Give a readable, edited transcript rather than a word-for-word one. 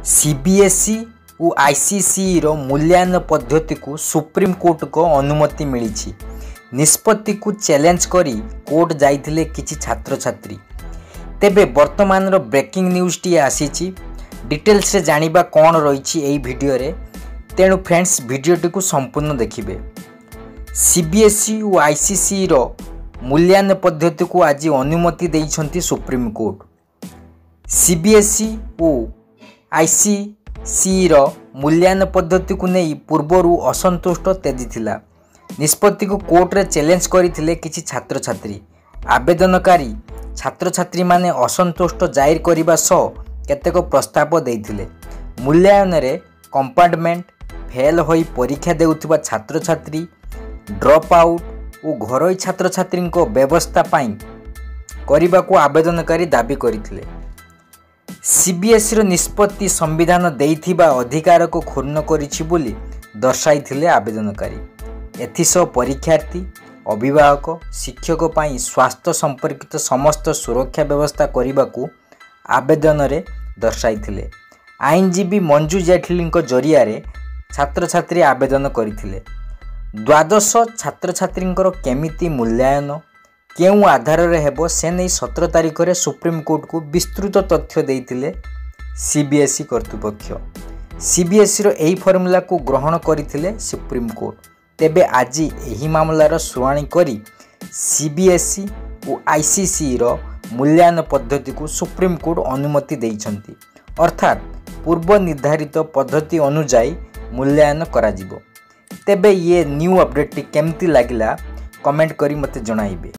CBSE और ICSE रो मूल्यांकन पद्धति को सुप्रीम कोर्ट को अनुमति मिली। निष्पत्ति को चैलेंज करी कोर्ट जाइथिले किछि छात्र छात्री। तेबे वर्तमान रो ब्रेकिंग न्यूज टी आसी डिटेल्स से जानिबा कौन रही एई वीडियो रे। तेणु फ्रेंड्स वीडियोटी को संपूर्ण देखिबे। सीबीएसई और आईसीएसई रो मूल्यांकन पद्धति को आज अनुमति देइछंती सुप्रीम कोर्ट। सीबीएसई और आईसीएसई रो मूल्यांकन पद्धति को नहीं पूर्वरु असंतुष्ट तेजी थिला। निष्पत्ति को कोर्ट रे चैलेंज करथिले किछि छात्र छात्री। आवेदनकारी छात्र छात्री माने असंतुष्ट जाहिर करबा सह केतेक प्रस्ताव देइथिले। मूल्यांकन रे कंपार्टमेंट फेल होई परीक्षा देउथिबा छात्र छात्री, ड्रॉप आउट और घरोई छात्र छात्री को व्यवस्था पाई करबा को आवेदनकारी दाबी करथिले। सीबीएसई रो निष्पत्ति संविधान देइथिबा अधिकार को क्षुण्ण करिछि बोली दर्शाइथिले आवेदनकारी। एथिसह परीक्षार्थी, अभिभावक, शिक्षक पाई स्वास्थ्य संपर्कित समस्त सुरक्षा व्यवस्था करने को आवेदन रे दर्शाइथिले। आईनजीवी मंजू जेटली जरिया रे छात्र छात्री आवेदन करथिले। द्वादश छात्र छात्री केमिति मूल्यांकन केउ आधार रे हेबो से नहीं 17 तारिख रे सुप्रीम कोर्ट को विस्तृत तथ्य देइथिले सीबीएसई कर्तृपक्ष। सीबीएसई रो एही फॉर्मूला को ग्रहण करथिले सुप्रीम कोर्ट। तेबे आज एही मामलार शुणाणी करी सीबीएसई और आईसीएसई रो मूल्यांकन पद्धति को सुप्रीम कोर्ट अनुमति देइछंती। अर्थात पूर्व निर्धारित पद्धति अनुसार मूल्यांकन करा जिवो। तेबे ये न्यू अपडेट केमती लागिला कमेंट करी मते जणाइबे।